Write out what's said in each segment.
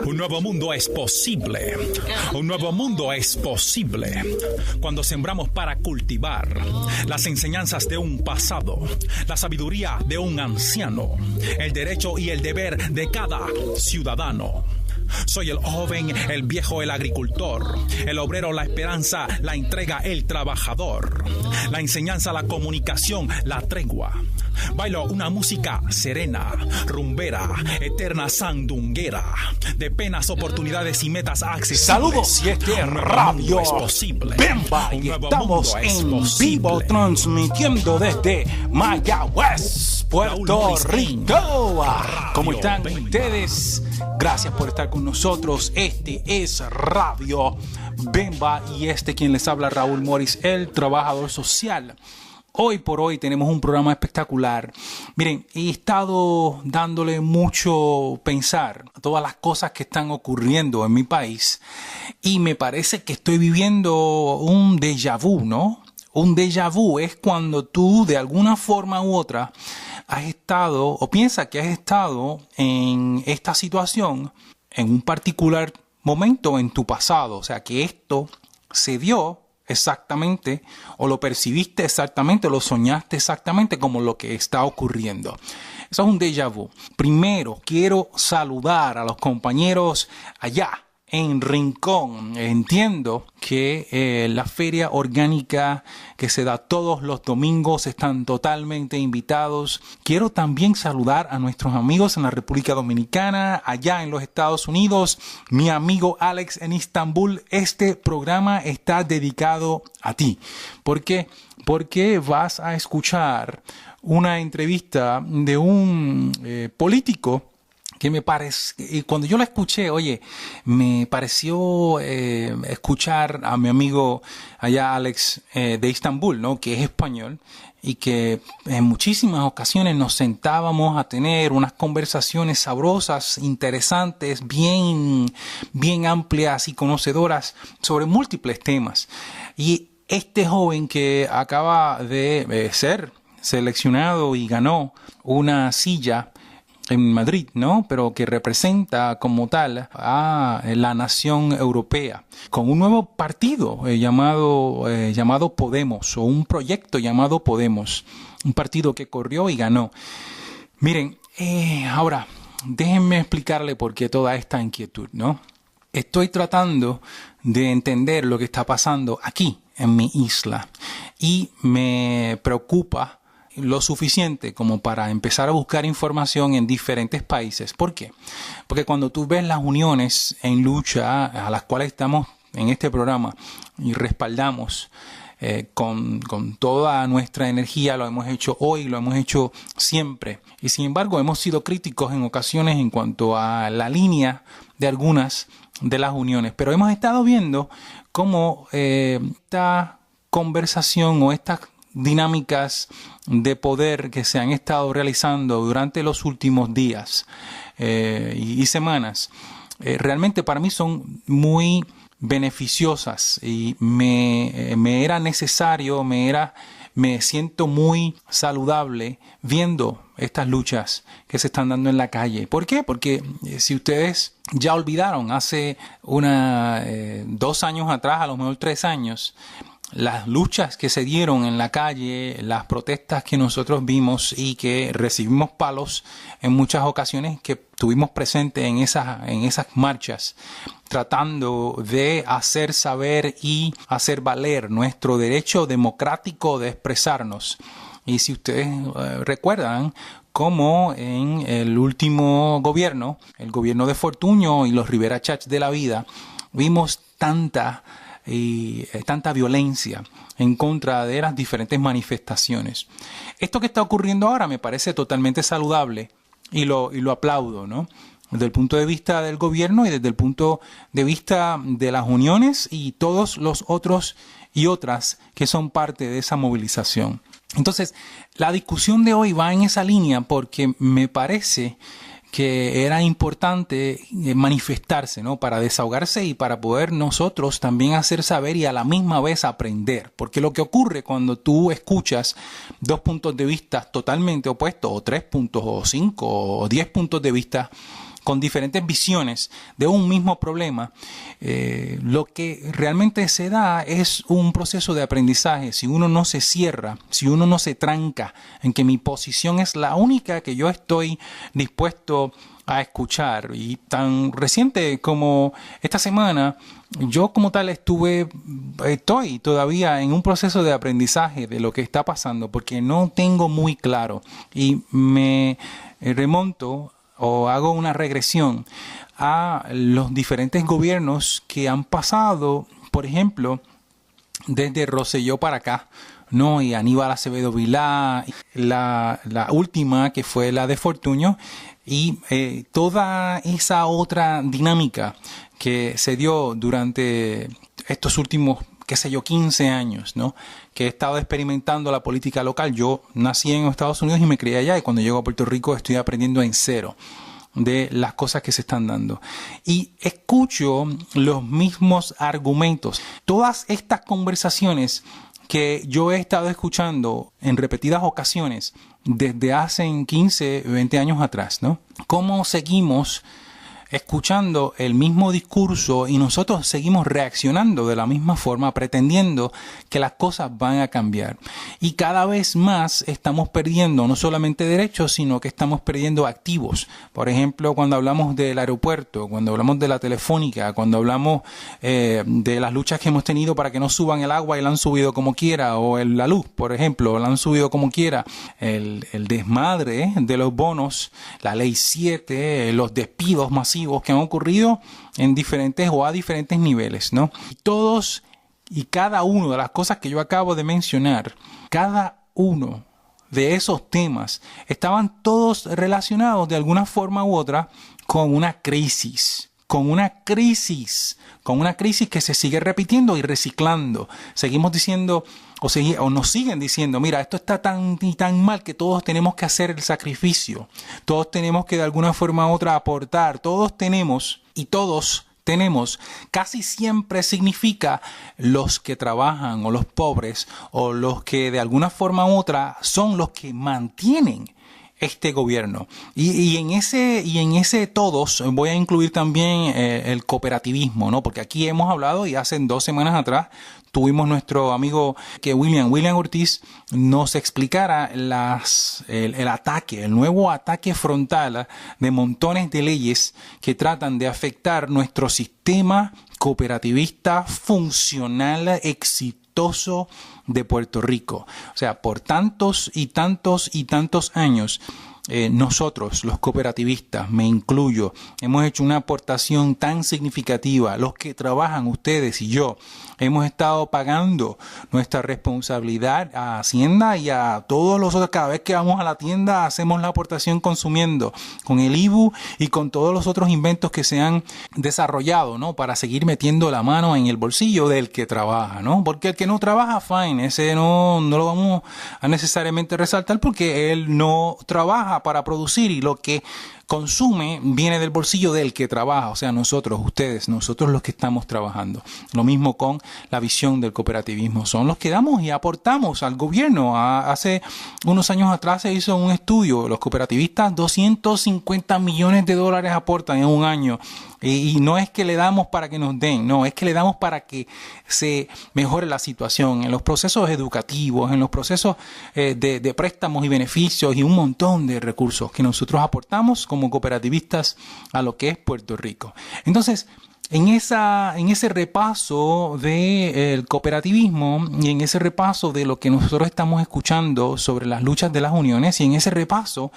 Un nuevo mundo es posible. Un nuevo mundo es posible cuando sembramos para cultivar las enseñanzas de un pasado, la sabiduría de un anciano, el derecho y el deber de cada ciudadano. Soy el joven, el viejo, el agricultor, el obrero, la esperanza, la entrega, el trabajador, la enseñanza, la comunicación, la tregua. Bailo una música serena, rumbera, eterna sandunguera, de penas, oportunidades y metas accesibles. Saludos, y este es Radio Bemba, y estamos en vivo transmitiendo desde Mayagüez, Puerto Rico. ¿Cómo están ustedes? Gracias por estar con nosotros. Este es Radio Bemba y quien les habla, Raúl Morris, el trabajador social. Hoy por hoy tenemos un programa espectacular. Miren, he estado dándole mucho pensar a todas las cosas que están ocurriendo en mi país y me parece que estoy viviendo un déjà vu, ¿no? Un déjà vu es cuando tú de alguna forma u otra has estado o piensas que has estado en esta situación en un particular momento en tu pasado. O sea, que esto se dio exactamente, o lo percibiste exactamente, o lo soñaste exactamente como lo que está ocurriendo. Eso es un déjà vu. Primero, quiero saludar a los compañeros allá en Rincón. Entiendo que la feria orgánica que se da todos los domingos están totalmente invitados. Quiero también saludar a nuestros amigos en la República Dominicana, allá en los Estados Unidos, mi amigo Alex en Istambul. Este programa está dedicado a ti. ¿Por qué? Porque vas a escuchar una entrevista de un político que me parece, y cuando yo la escuché, me pareció escuchar a mi amigo allá, Alex, de Istambul, ¿no? Que es español, y que en muchísimas ocasiones nos sentábamos a tener unas conversaciones sabrosas, interesantes, bien amplias y conocedoras sobre múltiples temas. Y este joven que acaba de ser seleccionado y ganó una silla en Madrid, ¿no? Pero que representa como tal a la nación europea, con un nuevo partido llamado Podemos, o un proyecto llamado Podemos, un partido que corrió y ganó. Miren, ahora déjenme explicarle por qué toda esta inquietud, ¿no? Estoy tratando de entender lo que está pasando aquí en mi isla y me preocupa lo suficiente como para empezar a buscar información en diferentes países. ¿Por qué? Porque cuando tú ves las uniones en lucha a las cuales estamos en este programa y respaldamos con toda nuestra energía, lo hemos hecho hoy, lo hemos hecho siempre. Y sin embargo hemos sido críticos en ocasiones en cuanto a la línea de algunas de las uniones. Pero hemos estado viendo cómo esta conversación o estas dinámicas de poder que se han estado realizando durante los últimos días y semanas realmente para mí son muy beneficiosas y me era necesario, me siento muy saludable viendo estas luchas que se están dando en la calle. ¿Por qué? Porque si ustedes ya olvidaron, hace 2 años atrás, a lo mejor 3 años, las luchas que se dieron en la calle, las protestas que nosotros vimos y que recibimos palos en muchas ocasiones, que tuvimos presente en esas marchas, tratando de hacer saber y hacer valer nuestro derecho democrático de expresarnos. Y si ustedes recuerdan cómo en el último gobierno, el gobierno de Fortuño y los Rivera Chats de la vida, vimos tanta violencia en contra de las diferentes manifestaciones. Esto que está ocurriendo ahora me parece totalmente saludable y lo aplaudo, ¿no? Desde el punto de vista del gobierno y desde el punto de vista de las uniones y todos los otros y otras que son parte de esa movilización. Entonces, la discusión de hoy va en esa línea porque me parece que era importante manifestarse, ¿no? Para desahogarse y para poder nosotros también hacer saber y a la misma vez aprender. Porque lo que ocurre cuando tú escuchas dos puntos de vista totalmente opuestos, o 3 puntos, o 5, o 10 puntos de vista con diferentes visiones de un mismo problema, lo que realmente se da es un proceso de aprendizaje. Si uno no se cierra, si uno no se tranca en que mi posición es la única que yo estoy dispuesto a escuchar. Y tan reciente como esta semana, yo como tal estoy todavía en un proceso de aprendizaje de lo que está pasando, porque no tengo muy claro y me remonto o hago una regresión a los diferentes gobiernos que han pasado, por ejemplo, desde Rosselló para acá, ¿no? Y Aníbal Acevedo Vilá, la última que fue la de Fortuño, y toda esa otra dinámica que se dio durante estos últimos 15 años, ¿no? Que he estado experimentando la política local. Yo nací en Estados Unidos y me crié allá, y cuando llego a Puerto Rico estoy aprendiendo en cero de las cosas que se están dando. Y escucho los mismos argumentos. Todas estas conversaciones que yo he estado escuchando en repetidas ocasiones desde hace 15, 20 años atrás, ¿no? ¿Cómo seguimos escuchando el mismo discurso y nosotros seguimos reaccionando de la misma forma, pretendiendo que las cosas van a cambiar? Y cada vez más estamos perdiendo no solamente derechos, sino que estamos perdiendo activos. Por ejemplo, cuando hablamos del aeropuerto, cuando hablamos de la telefónica, cuando hablamos de las luchas que hemos tenido para que no suban el agua y la han subido como quiera, o la luz, por ejemplo, la han subido como quiera, el desmadre de los bonos, la ley 7, los despidos masivos que han ocurrido en diferentes o a diferentes niveles, ¿no? Y todos y cada uno de las cosas que yo acabo de mencionar, cada uno de esos temas estaban todos relacionados de alguna forma u otra con una crisis que se sigue repitiendo y reciclando. Seguimos diciendo o nos siguen diciendo, mira, esto está tan y tan mal que todos tenemos que hacer el sacrificio. Todos tenemos que de alguna forma u otra aportar. Todos tenemos, casi siempre significa los que trabajan o los pobres o los que de alguna forma u otra son los que mantienen este gobierno. Y en ese todos voy a incluir también el cooperativismo, ¿no? Porque aquí hemos hablado, y hace 2 semanas atrás tuvimos nuestro amigo que William Ortiz nos explicara el nuevo ataque frontal de montones de leyes que tratan de afectar nuestro sistema cooperativista funcional exitoso de Puerto Rico. O sea, por tantos y tantos y tantos años, nosotros, los cooperativistas, me incluyo, hemos hecho una aportación tan significativa. Los que trabajan, ustedes y yo, hemos estado pagando nuestra responsabilidad a Hacienda y a todos los otros. Cada vez que vamos a la tienda hacemos la aportación consumiendo con el IBU y con todos los otros inventos que se han desarrollado, ¿no? Para seguir metiendo la mano en el bolsillo del que trabaja, ¿no? Porque el que no trabaja, fine, ese no lo vamos a necesariamente resaltar, porque él no trabaja para producir, y lo que consume viene del bolsillo del que trabaja, o sea, nosotros, ustedes, nosotros los que estamos trabajando. Lo mismo con la visión del cooperativismo. Son los que damos y aportamos al gobierno. Hace unos años atrás se hizo un estudio. Los cooperativistas, $250 millones aportan en un año. Y no es que le damos para que nos den, no, es que le damos para que se mejore la situación en los procesos educativos, en los procesos de préstamos y beneficios y un montón de recursos que nosotros aportamos como cooperativistas a lo que es Puerto Rico. Entonces, en ese repaso del cooperativismo y en ese repaso de lo que nosotros estamos escuchando sobre las luchas de las uniones, y en ese repaso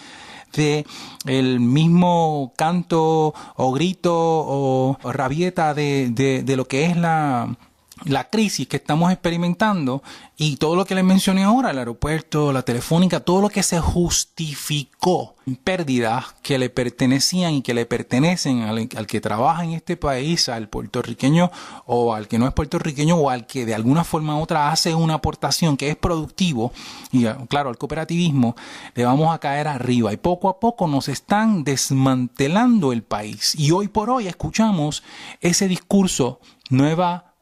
de el mismo canto o grito o rabieta de lo que es la la crisis que estamos experimentando y todo lo que les mencioné ahora, el aeropuerto, la telefónica, todo lo que se justificó, pérdidas que le pertenecían y que le pertenecen al que trabaja en este país, al puertorriqueño o al que no es puertorriqueño o al que de alguna forma u otra hace una aportación que es productivo, y claro, al cooperativismo, le vamos a caer arriba y poco a poco nos están desmantelando el país. Y hoy por hoy escuchamos ese discurso nuevamente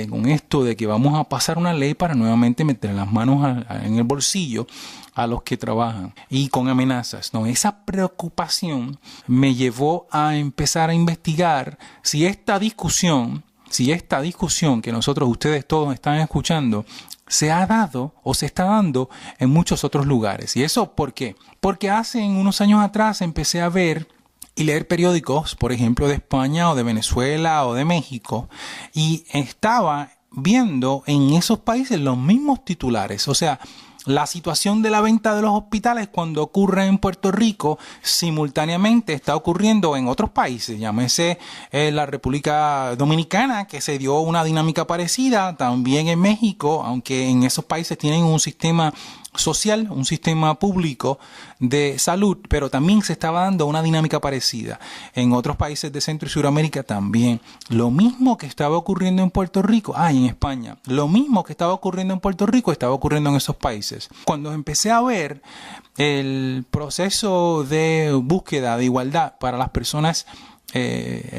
con esto de que vamos a pasar una ley para nuevamente meter las manos en el bolsillo a los que trabajan y con amenazas. No, esa preocupación me llevó a empezar a investigar si esta discusión que ustedes todos están escuchando, se ha dado o se está dando en muchos otros lugares. ¿Y eso por qué? Porque hace unos años atrás empecé a ver y leer periódicos, por ejemplo, de España o de Venezuela o de México, y estaba viendo en esos países los mismos titulares. O sea, la situación de la venta de los hospitales cuando ocurre en Puerto Rico simultáneamente está ocurriendo en otros países. Llámese la República Dominicana, que se dio una dinámica parecida, también en México, aunque en esos países tienen un sistema social, un sistema público de salud, pero también se estaba dando una dinámica parecida. En otros países de Centro y Suramérica también. Lo mismo que estaba ocurriendo en Puerto Rico, en España, lo mismo que estaba ocurriendo en Puerto Rico estaba ocurriendo en esos países. Cuando empecé a ver el proceso de búsqueda de igualdad para las personas,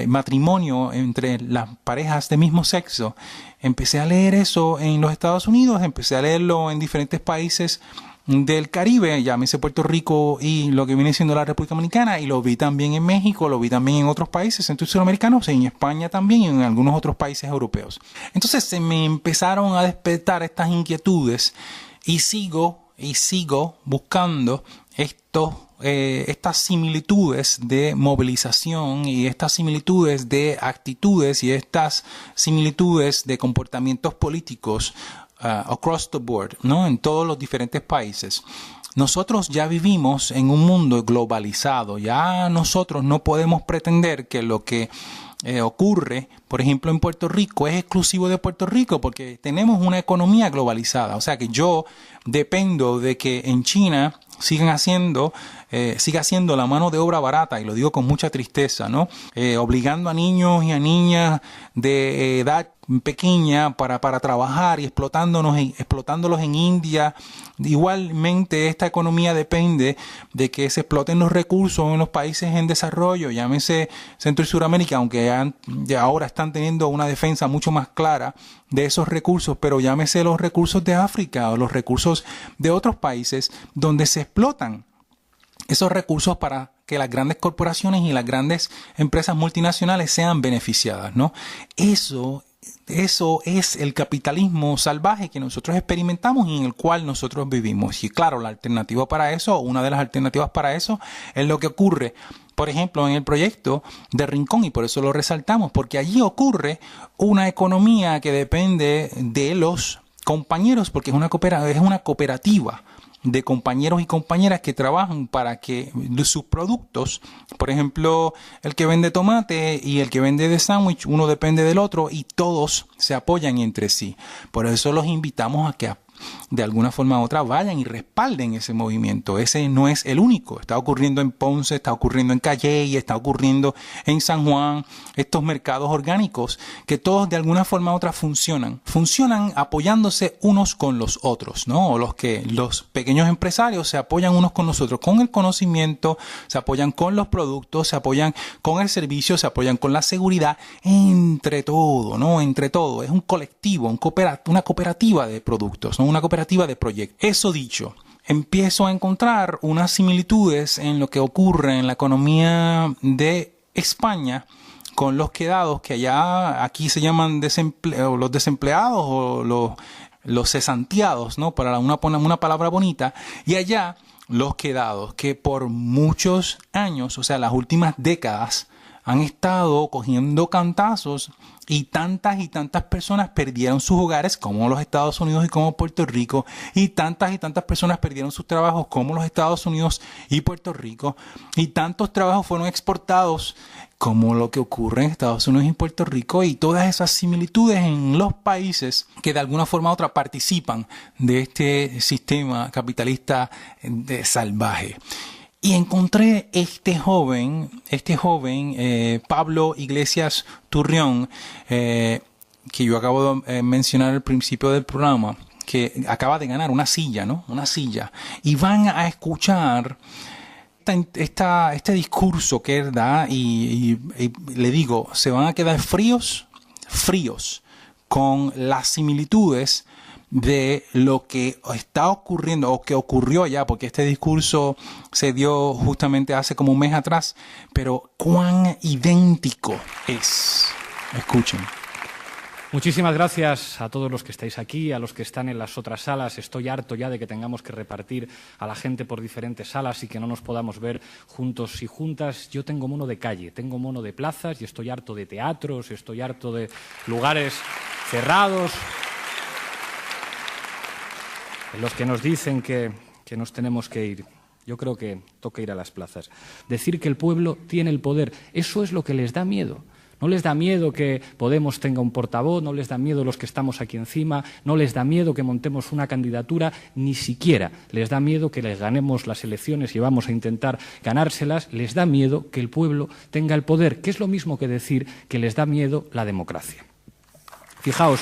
matrimonio entre las parejas de mismo sexo, empecé a leer eso en los Estados Unidos, empecé a leerlo en diferentes países del Caribe, llámese Puerto Rico y lo que viene siendo la República Dominicana, y lo vi también en México, lo vi también en otros países centro y suramericanos, en España también y en algunos otros países europeos. Entonces se me empezaron a despertar estas inquietudes y sigo buscando estas similitudes de movilización y estas similitudes de actitudes y estas similitudes de comportamientos políticos across the board, ¿no? En todos los diferentes países. Nosotros ya vivimos en un mundo globalizado. Ya nosotros no podemos pretender que lo que ocurre, por ejemplo, en Puerto Rico es exclusivo de Puerto Rico, porque tenemos una economía globalizada. O sea que yo dependo de que en China siga haciendo la mano de obra barata, y lo digo con mucha tristeza, ¿no? Obligando a niños y a niñas de edad pequeña para trabajar y explotándolos en India. Igualmente esta economía depende de que se exploten los recursos en los países en desarrollo, llámese Centro y Suramérica, aunque ya ahora están teniendo una defensa mucho más clara de esos recursos, pero llámese los recursos de África o los recursos de otros países donde se explotan esos recursos para que las grandes corporaciones y las grandes empresas multinacionales sean beneficiadas, ¿no? Eso es el capitalismo salvaje que nosotros experimentamos y en el cual nosotros vivimos. Y claro, la alternativa para eso, una de las alternativas para eso, es lo que ocurre, por ejemplo, en el proyecto de Rincón, y por eso lo resaltamos, porque allí ocurre una economía que depende de los compañeros, porque es una cooperativa de compañeros y compañeras que trabajan para que sus productos, por ejemplo, el que vende tomate y el que vende de sándwich, uno depende del otro y todos se apoyan entre sí. Por eso los invitamos a que de alguna forma u otra vayan y respalden ese movimiento. Ese no es el único. Está ocurriendo en Ponce, está ocurriendo en Calley, está ocurriendo en San Juan. Estos mercados orgánicos que todos de alguna forma u otra funcionan apoyándose unos con los otros, ¿no? O los pequeños empresarios se apoyan unos con los otros con el conocimiento, se apoyan con los productos, se apoyan con el servicio, se apoyan con la seguridad, entre todo, ¿no? Entre todo. Es un colectivo, una cooperativa de productos, ¿no? Una cooperativa de proyectos. Eso dicho, empiezo a encontrar unas similitudes en lo que ocurre en la economía de España con los quedados, que aquí se llaman los desempleados o los cesanteados, ¿no? Para una palabra bonita. Y allá los quedados, que por muchos años, o sea, las últimas décadas, han estado cogiendo cantazos y tantas personas perdieron sus hogares como los Estados Unidos y como Puerto Rico, y tantas personas perdieron sus trabajos como los Estados Unidos y Puerto Rico, y tantos trabajos fueron exportados como lo que ocurre en Estados Unidos y Puerto Rico y todas esas similitudes en los países que de alguna forma u otra participan de este sistema capitalista salvaje. Y encontré este joven, Pablo Iglesias Turrión, que yo acabo de mencionar al principio del programa, que acaba de ganar una silla, ¿no? Una silla. Y van a escuchar este discurso que él da y le digo, se van a quedar fríos con las similitudes de lo que está ocurriendo o que ocurrió allá, porque este discurso se dio justamente hace como un mes atrás, pero cuán idéntico es. Escuchen. Muchísimas gracias a todos los que estáis aquí, a los que están en las otras salas. Estoy harto ya de que tengamos que repartir a la gente por diferentes salas y que no nos podamos ver juntos y juntas. Yo tengo mono de calle, tengo mono de plazas y estoy harto de teatros, estoy harto de lugares cerrados en los que nos dicen que nos tenemos que ir. Yo creo que toca ir a las plazas. Decir que el pueblo tiene el poder, eso es lo que les da miedo. No les da miedo que Podemos tenga un portavoz, no les da miedo los que estamos aquí encima, no les da miedo que montemos una candidatura, ni siquiera les da miedo que les ganemos las elecciones y vamos a intentar ganárselas, les da miedo que el pueblo tenga el poder, que es lo mismo que decir que les da miedo la democracia. Fijaos,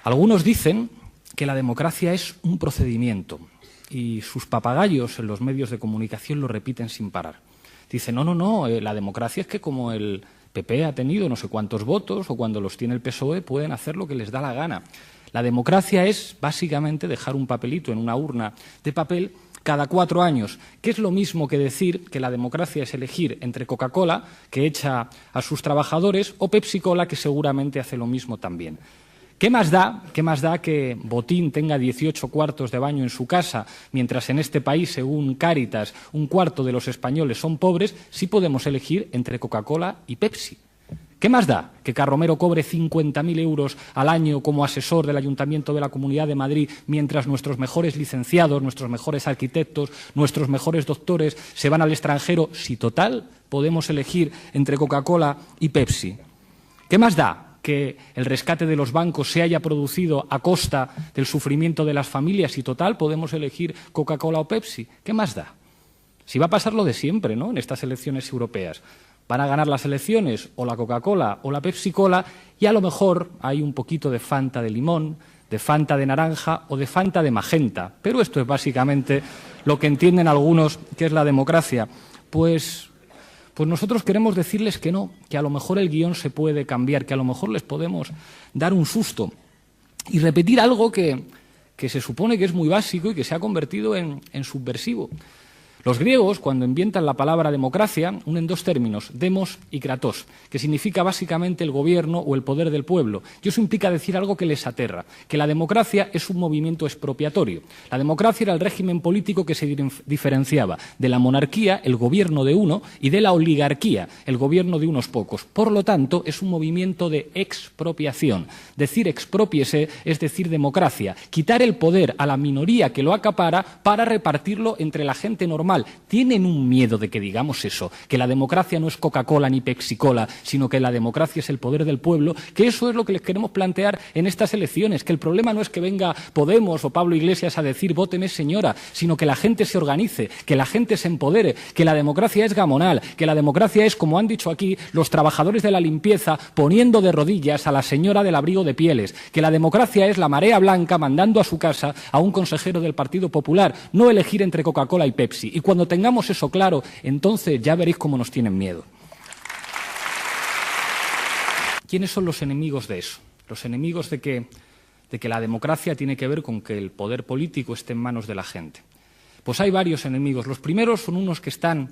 algunos dicen que la democracia es un procedimiento. Y sus papagayos en los medios de comunicación lo repiten sin parar. Dicen, no, la democracia es que como el PP ha tenido no sé cuántos votos o cuando los tiene el PSOE pueden hacer lo que les da la gana. La democracia es básicamente dejar un papelito en una urna de papel cada 4 años, que es lo mismo que decir que la democracia es elegir entre Coca-Cola, que echa a sus trabajadores, o Pepsi-Cola, que seguramente hace lo mismo también. ¿Qué más da que Botín tenga 18 cuartos de baño en su casa, mientras en este país, según Cáritas, 1/4 de los españoles son pobres, si podemos elegir entre Coca-Cola y Pepsi? ¿Qué más da que Carromero cobre 50.000 euros al año como asesor del Ayuntamiento de la Comunidad de Madrid, mientras nuestros mejores licenciados, nuestros mejores arquitectos, nuestros mejores doctores se van al extranjero, si total podemos elegir entre Coca-Cola y Pepsi? ¿Qué más da que el rescate de los bancos se haya producido a costa del sufrimiento de las familias y total podemos elegir Coca-Cola o Pepsi? ¿Qué más da? Si va a pasar lo de siempre, ¿no?, en estas elecciones europeas. Van a ganar las elecciones o la Coca-Cola o la Pepsi-Cola y a lo mejor hay un poquito de Fanta de limón, de Fanta de naranja o de Fanta de magenta. Pero esto es básicamente lo que entienden algunos que es la democracia. Pues nosotros queremos decirles que no, que a lo mejor el guión se puede cambiar, que a lo mejor les podemos dar un susto y repetir algo que se supone que es muy básico y que se ha convertido en subversivo. Los griegos, cuando inventan la palabra democracia, unen 2 términos, demos y kratos, que significa básicamente el gobierno o el poder del pueblo. Y eso implica decir algo que les aterra, que la democracia es un movimiento expropiatorio. La democracia era el régimen político que se diferenciaba de la monarquía, el gobierno de uno, y de la oligarquía, el gobierno de unos pocos. Por lo tanto, es un movimiento de expropiación. Decir exprópiese es decir democracia, quitar el poder a la minoría que lo acapara para repartirlo entre la gente normal. Tienen un miedo de que digamos eso, que la democracia no es Coca-Cola ni Pepsi-Cola, sino que la democracia es el poder del pueblo, que eso es lo que les queremos plantear en estas elecciones, que el problema no es que venga Podemos o Pablo Iglesias a decir vóteme señora, sino que la gente se organice, que la gente se empodere, que la democracia es gamonal, que la democracia es, como han dicho aquí, los trabajadores de la limpieza poniendo de rodillas a la señora del abrigo de pieles, que la democracia es la marea blanca mandando a su casa a un consejero del Partido Popular, no elegir entre Coca-Cola y Pepsi. Y cuando tengamos eso claro, entonces ya veréis cómo nos tienen miedo. ¿Quiénes son los enemigos de eso? Los enemigos de que la democracia tiene que ver con que el poder político esté en manos de la gente. Pues hay varios enemigos. Los primeros son unos que están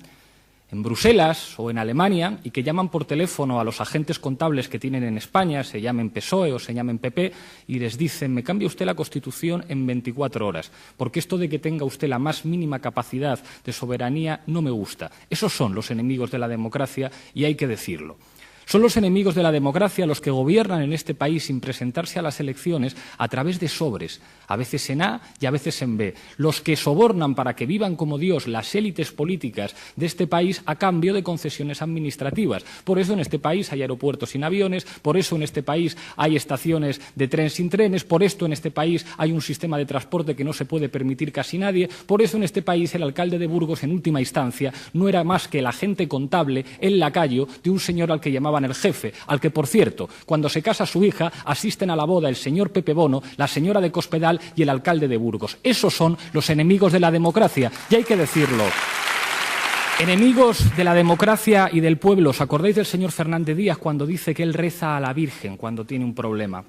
en Bruselas o en Alemania y que llaman por teléfono a los agentes contables que tienen en España, se llamen PSOE o se llamen PP, y les dicen, me cambia usted la Constitución en 24 horas, porque esto de que tenga usted la más mínima capacidad de soberanía no me gusta. Esos son los enemigos de la democracia y hay que decirlo. Son los enemigos de la democracia los que gobiernan en este país sin presentarse a las elecciones a través de sobres, a veces en A y a veces en B. Los que sobornan para que vivan como Dios las élites políticas de este país a cambio de concesiones administrativas. Por eso en este país hay aeropuertos sin aviones, por eso en este país hay estaciones de tren sin trenes, por esto en este país hay un sistema de transporte que no se puede permitir casi nadie, por eso en este país el alcalde de Burgos en última instancia no era más que el agente contable, el lacayo de un señor al que llamaban el jefe, al que, por cierto, cuando se casa su hija, asisten a la boda el señor Pepe Bono, la señora de Cospedal y el alcalde de Burgos. Esos son los enemigos de la democracia, y hay que decirlo. Enemigos de la democracia y del pueblo. ¿Os acordáis del señor Fernández Díaz cuando dice que él reza a la Virgen cuando tiene un problema?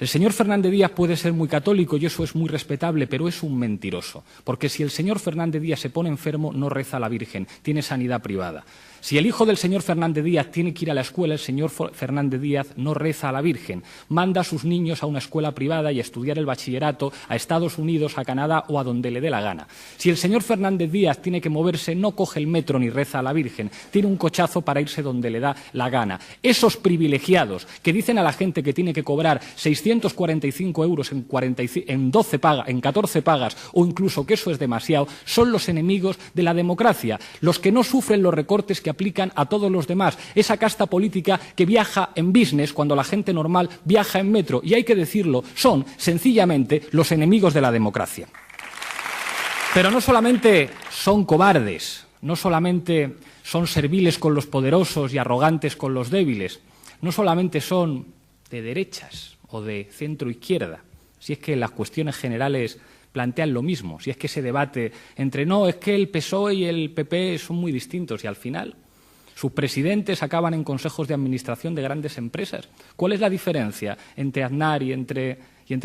El señor Fernández Díaz puede ser muy católico y eso es muy respetable, pero es un mentiroso, porque si el señor Fernández Díaz se pone enfermo, no reza a la Virgen, tiene sanidad privada. Si el hijo del señor Fernández Díaz tiene que ir a la escuela, el señor Fernández Díaz no reza a la Virgen, manda a sus niños a una escuela privada y a estudiar el bachillerato a Estados Unidos, a Canadá o a donde le dé la gana. Si el señor Fernández Díaz tiene que moverse, no coge el metro ni reza a la Virgen, tiene un cochazo para irse donde le da la gana. Esos privilegiados que dicen a la gente que tiene que cobrar 645 euros en 14 pagas o incluso que eso es demasiado, son los enemigos de la democracia, los que no sufren los recortes que aplican a todos los demás, esa casta política que viaja en business cuando la gente normal viaja en metro, y hay que decirlo, son sencillamente los enemigos de la democracia. Pero no solamente son cobardes, no solamente son serviles con los poderosos y arrogantes con los débiles, no solamente son de derechas o de centro-izquierda, si es que las cuestiones generales plantean lo mismo, si es que ese debate entre no, es que el PSOE y el PP son muy distintos y al final sus presidentes acaban en consejos de administración de grandes empresas. ¿Cuál es la diferencia entre Aznar y entre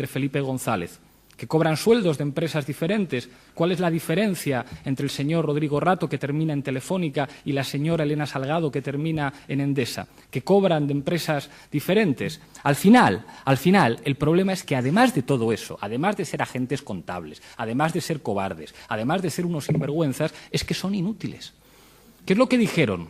Felipe González? Que cobran sueldos de empresas diferentes. ¿Cuál es la diferencia entre el señor Rodrigo Rato, que termina en Telefónica, y la señora Elena Salgado, que termina en Endesa? Que cobran de empresas diferentes. Al final, el problema es que además de todo eso, además de ser agentes contables, además de ser cobardes, además de ser unos sinvergüenzas, es que son inútiles. ¿Qué es lo que dijeron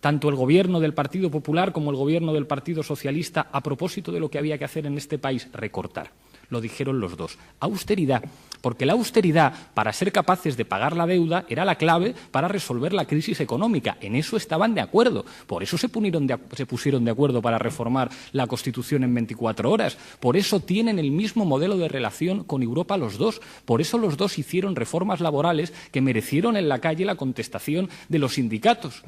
tanto el gobierno del Partido Popular como el gobierno del Partido Socialista a propósito de lo que había que hacer en este país? Recortar. Lo dijeron los dos. Austeridad, porque la austeridad, para ser capaces de pagar la deuda, era la clave para resolver la crisis económica. En eso estaban de acuerdo. Por eso se pusieron de acuerdo para reformar la Constitución en 24 horas. Por eso tienen el mismo modelo de relación con Europa los dos. Por eso los dos hicieron reformas laborales que merecieron en la calle la contestación de los sindicatos.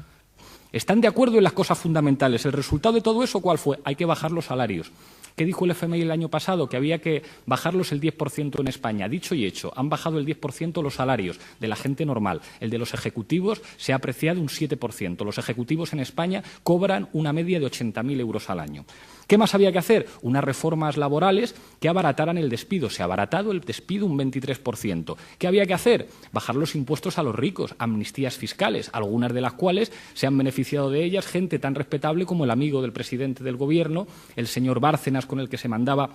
Están de acuerdo en las cosas fundamentales. ¿El resultado de todo eso cuál fue? Hay que bajar los salarios. ¿Qué dijo el FMI el año pasado? Que había que bajarlos el 10% en España. Dicho y hecho, han bajado el 10% los salarios de la gente normal. El de los ejecutivos se ha apreciado un 7%. Los ejecutivos en España cobran una media de 80.000 euros al año. ¿Qué más había que hacer? Unas reformas laborales que abarataran el despido. Se ha abaratado el despido un 23%. ¿Qué había que hacer? Bajar los impuestos a los ricos, amnistías fiscales, algunas de las cuales se han beneficiado de ellas gente tan respetable como el amigo del presidente del Gobierno, el señor Bárcenas, con el que se mandaba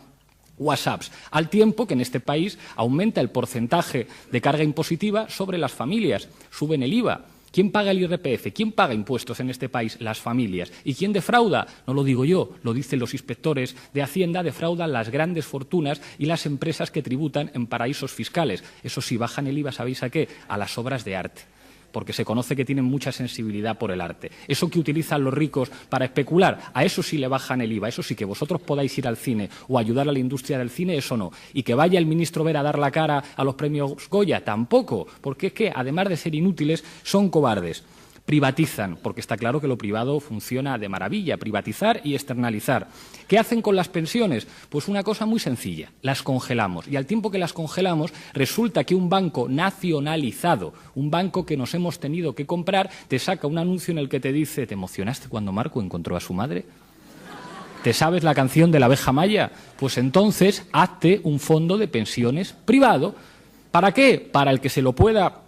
WhatsApps, al tiempo que en este país aumenta el porcentaje de carga impositiva sobre las familias, suben el IVA. ¿Quién paga el IRPF? ¿Quién paga impuestos en este país? Las familias. ¿Y quién defrauda? No lo digo yo, lo dicen los inspectores de Hacienda, defraudan las grandes fortunas y las empresas que tributan en paraísos fiscales. Eso sí, bajan el IVA, ¿sabéis a qué? A las obras de arte, porque se conoce que tienen mucha sensibilidad por el arte. Eso que utilizan los ricos para especular, a eso sí le bajan el IVA. Eso sí, que vosotros podáis ir al cine o ayudar a la industria del cine, eso no. Y que vaya el ministro Vera a dar la cara a los premios Goya, tampoco, porque es que, además de ser inútiles, son cobardes. Privatizan, porque está claro que lo privado funciona de maravilla, privatizar y externalizar. ¿Qué hacen con las pensiones? Pues una cosa muy sencilla, las congelamos. Y al tiempo que las congelamos, resulta que un banco nacionalizado, un banco que nos hemos tenido que comprar, te saca un anuncio en el que te dice: ¿te emocionaste cuando Marco encontró a su madre? ¿Te sabes la canción de la abeja maya? Pues entonces hazte un fondo de pensiones privado. ¿Para qué? Para el que se lo pueda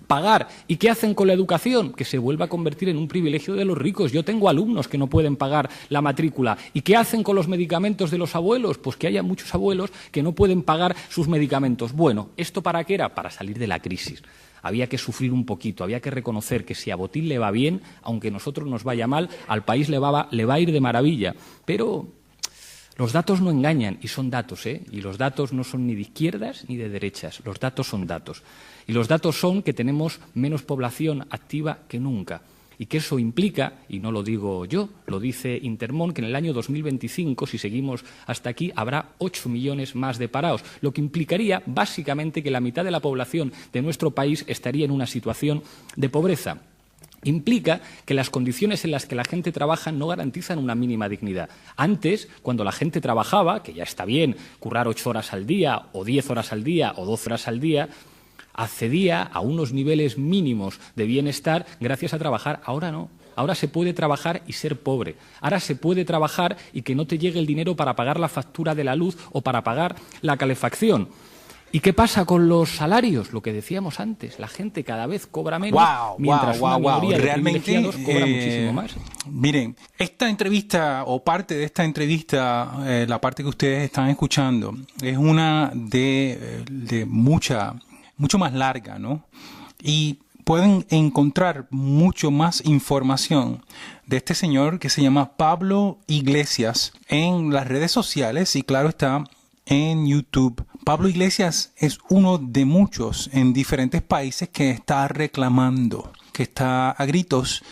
pagar. ¿Y qué hacen con la educación? Que se vuelva a convertir en un privilegio de los ricos. Yo tengo alumnos que no pueden pagar la matrícula. ¿Y qué hacen con los medicamentos de los abuelos? Pues que haya muchos abuelos que no pueden pagar sus medicamentos. Bueno, ¿esto para qué era? Para salir de la crisis. había que sufrir un poquito, había que reconocer que si a Botín le va bien, aunque a nosotros nos vaya mal, al país le va a ir de maravilla. Pero los datos no engañan, y son datos, y los datos no son ni de izquierdas ni de derechas, los datos son datos. Y los datos son que tenemos menos población activa que nunca. Y que eso implica, y no lo digo yo, lo dice Intermón, que en el año 2025, si seguimos hasta aquí, habrá 8 millones más de parados, lo que implicaría básicamente que la mitad de la población de nuestro país estaría en una situación de pobreza. Implica que las condiciones en las que la gente trabaja no garantizan una mínima dignidad. Antes, cuando la gente trabajaba, que ya está bien currar 8 horas al día, o 10 horas al día, o 12 horas al día, accedía a unos niveles mínimos de bienestar gracias a trabajar. Ahora no. Ahora se puede trabajar y ser pobre. Ahora se puede trabajar y que no te llegue el dinero para pagar la factura de la luz o para pagar la calefacción. ¿Y qué pasa con los salarios? Lo que decíamos antes, la gente cada vez cobra menos, mientras una minoría de privilegiados cobra muchísimo más. Miren, esta entrevista, o parte de esta entrevista, la parte que ustedes están escuchando, es una de mucho más larga, ¿no? Y pueden encontrar mucho más información de este señor que se llama Pablo Iglesias en las redes sociales y claro está en YouTube. Pablo Iglesias es uno de muchos en diferentes países que está reclamando, que está a gritos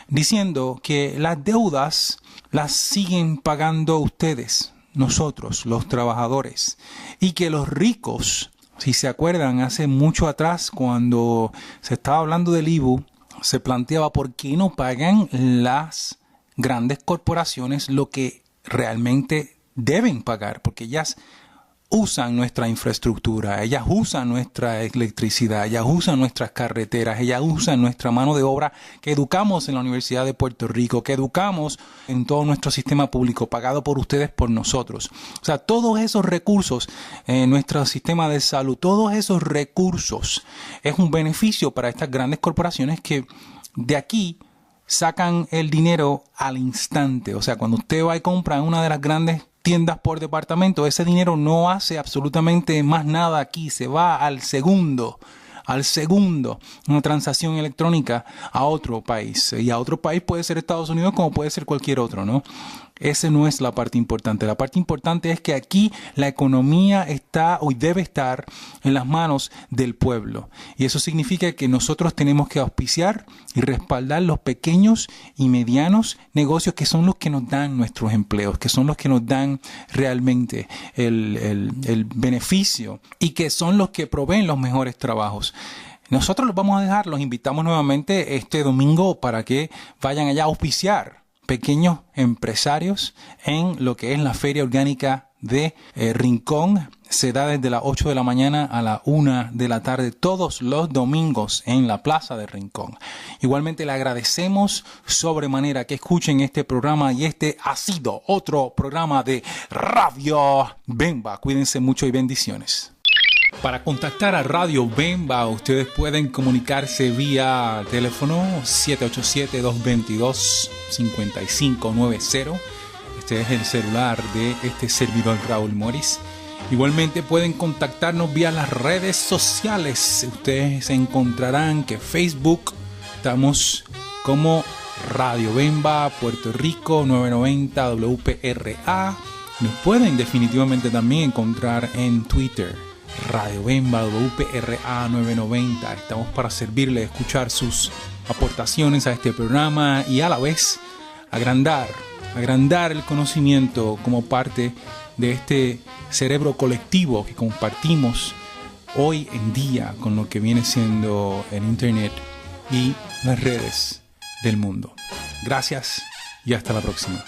diciendo que las deudas las siguen pagando ustedes, nosotros, los trabajadores, y que los ricos, si se acuerdan, hace mucho atrás cuando se estaba hablando del IVU, se planteaba por qué no pagan las grandes corporaciones lo que realmente deben pagar, porque ellas usan nuestra infraestructura, ellas usan nuestra electricidad, ellas usan nuestras carreteras, ellas usan nuestra mano de obra que educamos en la Universidad de Puerto Rico, que educamos en todo nuestro sistema público, pagado por ustedes, por nosotros. O sea, todos esos recursos en nuestro sistema de salud, todos esos recursos es un beneficio para estas grandes corporaciones que de aquí sacan el dinero al instante. O sea, cuando usted va y compra en una de las grandes tiendas por departamento, ese dinero no hace absolutamente más nada aquí, se va al segundo, una transacción electrónica a otro país. Y a otro país puede ser Estados Unidos como puede ser cualquier otro, ¿no? Esa no es la parte importante. La parte importante es que aquí la economía está o debe estar en las manos del pueblo. Y eso significa que nosotros tenemos que auspiciar y respaldar los pequeños y medianos negocios que son los que nos dan nuestros empleos, que son los que nos dan realmente el beneficio y que son los que proveen los mejores trabajos. Nosotros los vamos a dejar, los invitamos nuevamente este domingo para que vayan allá a auspiciar pequeños empresarios en lo que es la Feria Orgánica de Rincón. Se da desde las 8 de la mañana a la 1 de la tarde todos los domingos en la Plaza de Rincón. Igualmente le agradecemos sobremanera que escuchen este programa y este ha sido otro programa de Radio Bemba. Cuídense mucho y bendiciones. Para contactar a Radio Bemba, ustedes pueden comunicarse vía teléfono 787-222-5590. Este es el celular de este servidor Raúl Morris. Igualmente pueden contactarnos vía las redes sociales. Ustedes encontrarán que Facebook estamos como Radio Bemba Puerto Rico 990 WPRA. Nos pueden definitivamente también encontrar en Twitter. Radio Bemba WPRA 990. Estamos para servirle, escuchar sus aportaciones a este programa y a la vez agrandar el conocimiento como parte de este cerebro colectivo que compartimos hoy en día con lo que viene siendo el Internet y las redes del mundo. Gracias y hasta la próxima.